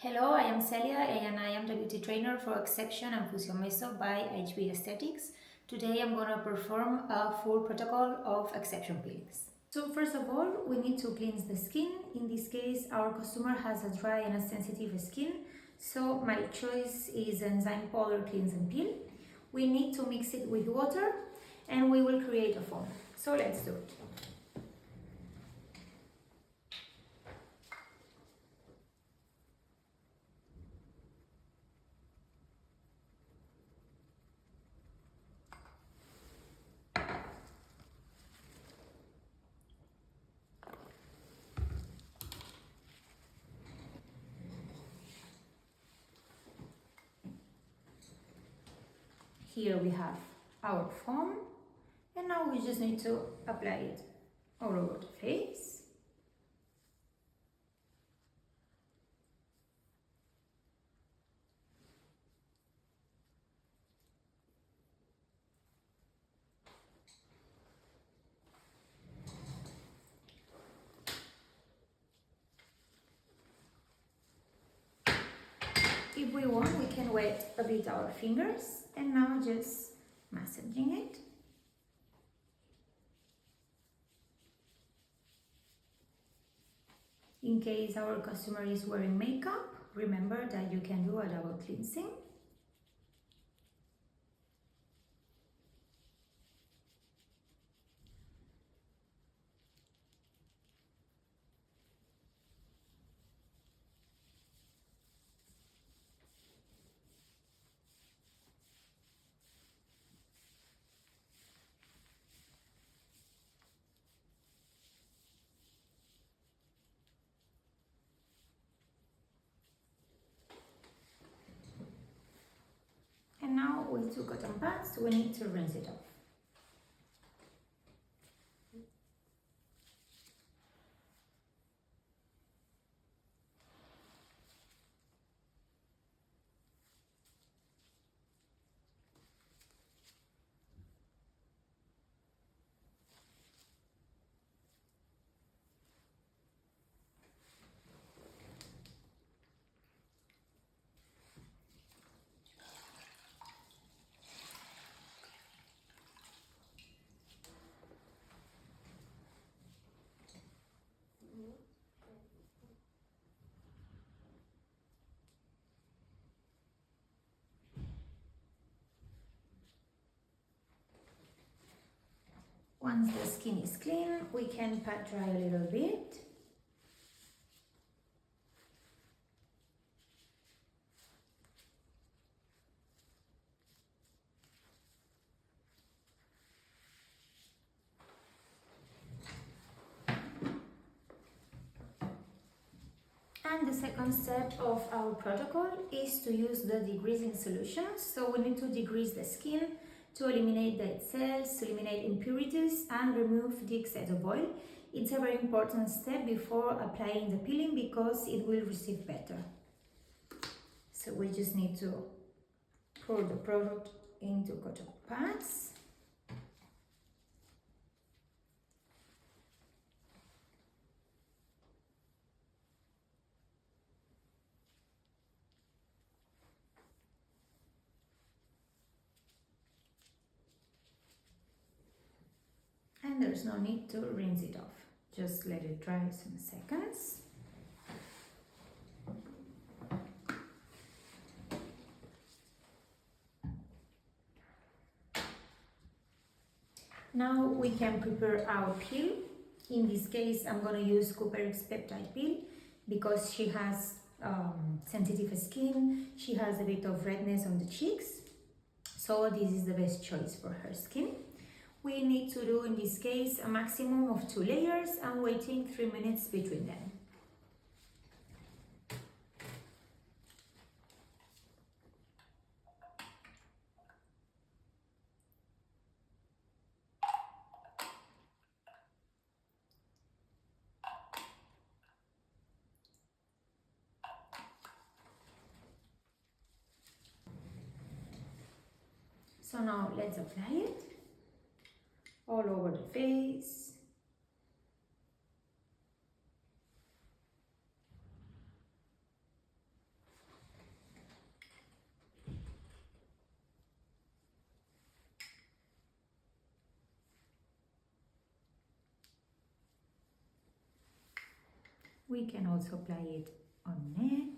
Hello, I am Celia and I am the beauty trainer for Ekseption and Fusion Meso by HB Aesthetics. Today I'm going to perform a full protocol of Ekseption peelings. So first of all, we need to cleanse the skin. In this case, our customer has a dry and a sensitive skin, so my choice is enzyme powder cleanse and peel. We need to mix it with water and we will create a foam. So let's do it. Here we have our foam, and now we just need to apply it all over the face. If we want, we can wet a bit our fingers, and now just massaging it. In case our customer is wearing makeup, remember that you can do a double cleansing. And now with 2 cotton pads, we need to rinse it off. Once the skin is clean, we can pat dry a little bit. And the second step of our protocol is to use the degreasing solution. So we need to degrease the skin to eliminate dead cells, to eliminate impurities and remove the excess of oil. It's a very important step before applying the peeling because it will receive better. So we just need to pour the product into cotton pads. And there's no need to rinse it off. Just let it dry some seconds. Now we can prepare our peel. In this case, I'm going to use Cooper's peptide peel because she has sensitive skin. She has a bit of redness on the cheeks. So this is the best choice for her skin. We need to do in this case a maximum of 2 layers and waiting 3 minutes between them. So now let's apply it all over the face. We can also apply it on neck.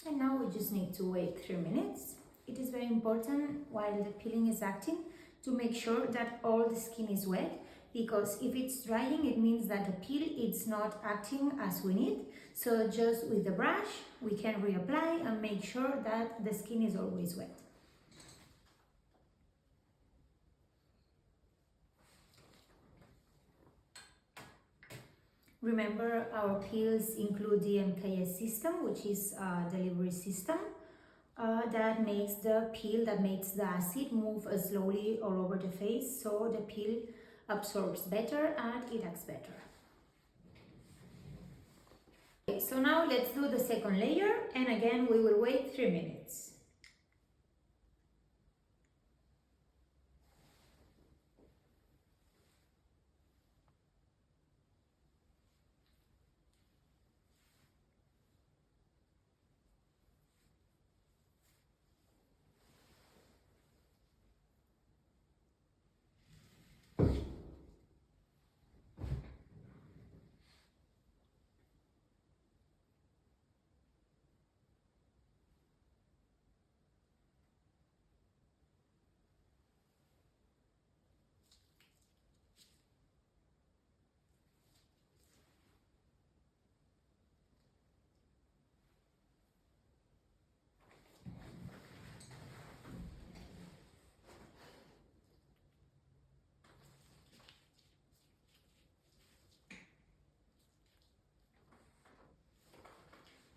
And now we just need to wait 3 minutes. It is very important while the peeling is acting to make sure that all the skin is wet, because if it's drying, it means that the peel is not acting as we need. So just with the brush, we can reapply and make sure that the skin is always wet. Remember, our peels include the MKS system, which is a delivery system that makes the acid move slowly all over the face, so the peel absorbs better and it acts better. Okay, so now let's do the second layer, and again we will wait 3 minutes.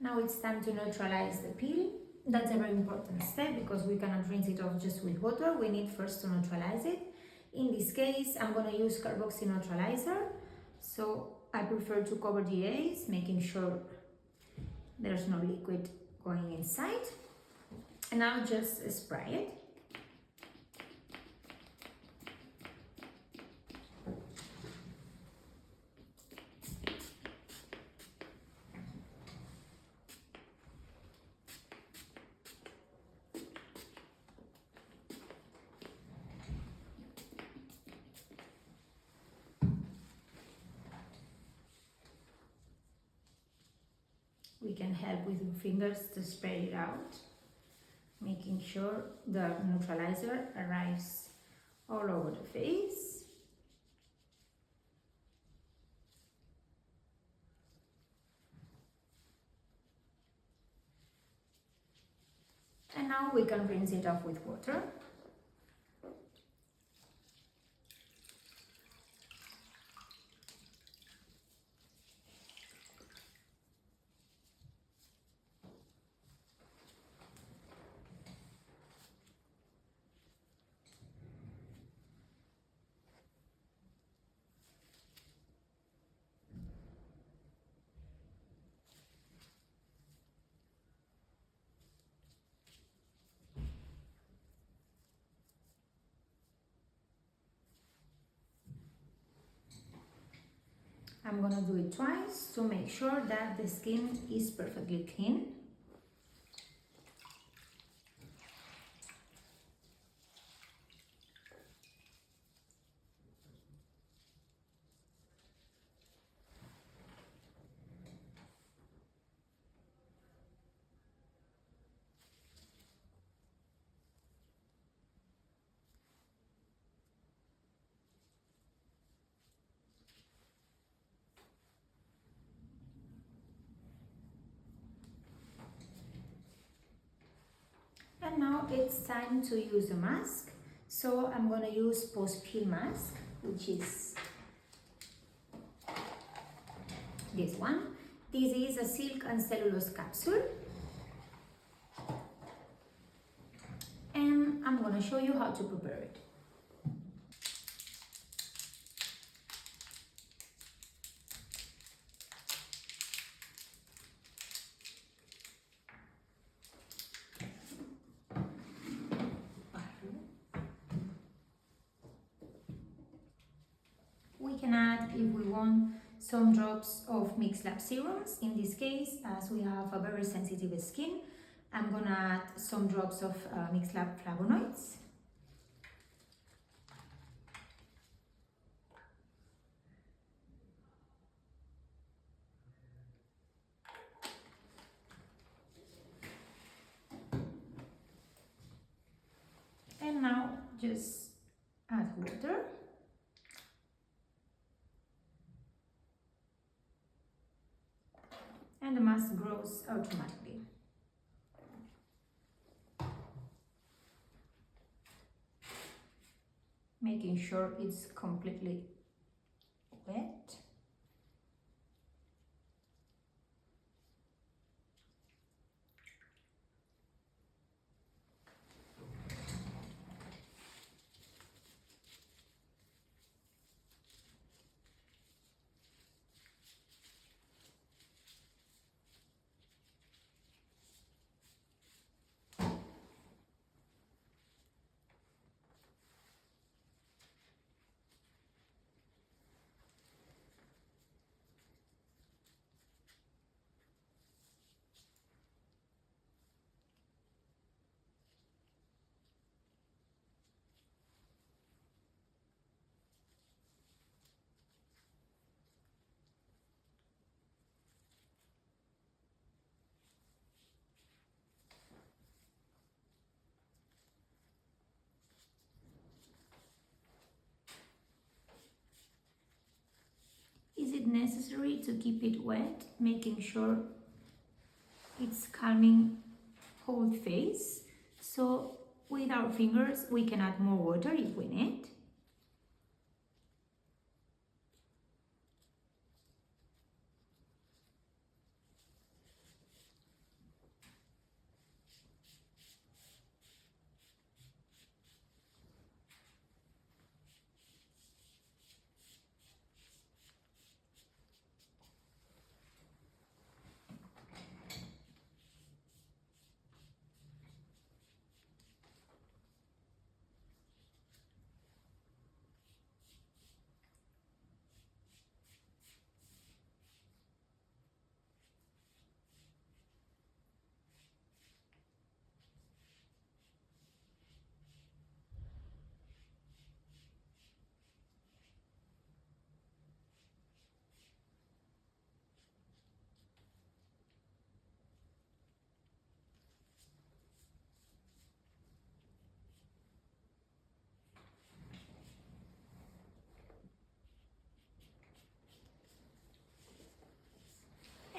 Now it's time to neutralize the peel. That's a very important step because we cannot rinse it off just with water. We need first to neutralize it. In this case, I'm going to use carboxy neutralizer. So I prefer to cover the edges, making sure there's no liquid going inside. And now just spray it. We can help with your fingers to spread it out, making sure the neutralizer arrives all over the face. And now we can rinse it off with water. I'm going to do it twice to make sure that the skin is perfectly clean. And now it's time to use a mask. So I'm going to use post-peel mask, which is this one. This is a silk and cellulose capsule. And I'm going to show you how to prepare it. some drops of mixed lab serums. In this case, as we have a very sensitive skin, I'm gonna add some drops of mixed lab flavonoids. And now just add water. And the mask grows automatically. Making sure it's completely wet. Is it necessary to keep it wet, making sure it's calming whole face? So with our fingers we can add more water if we need.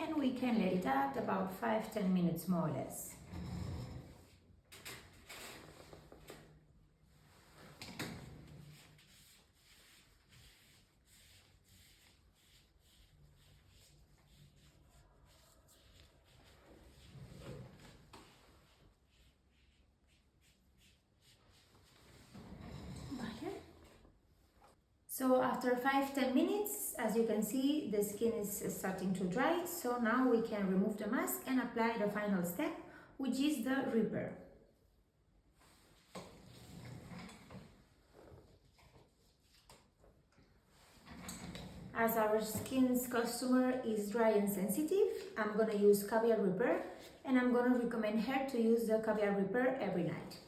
And we can let it out about 5-10 minutes more or less. So after 5-10 minutes, as you can see, the skin is starting to dry. So now we can remove the mask and apply the final step, which is the repair. As our skin's customer is dry and sensitive, I'm gonna use caviar repair, and I'm gonna recommend her to use the caviar repair every night.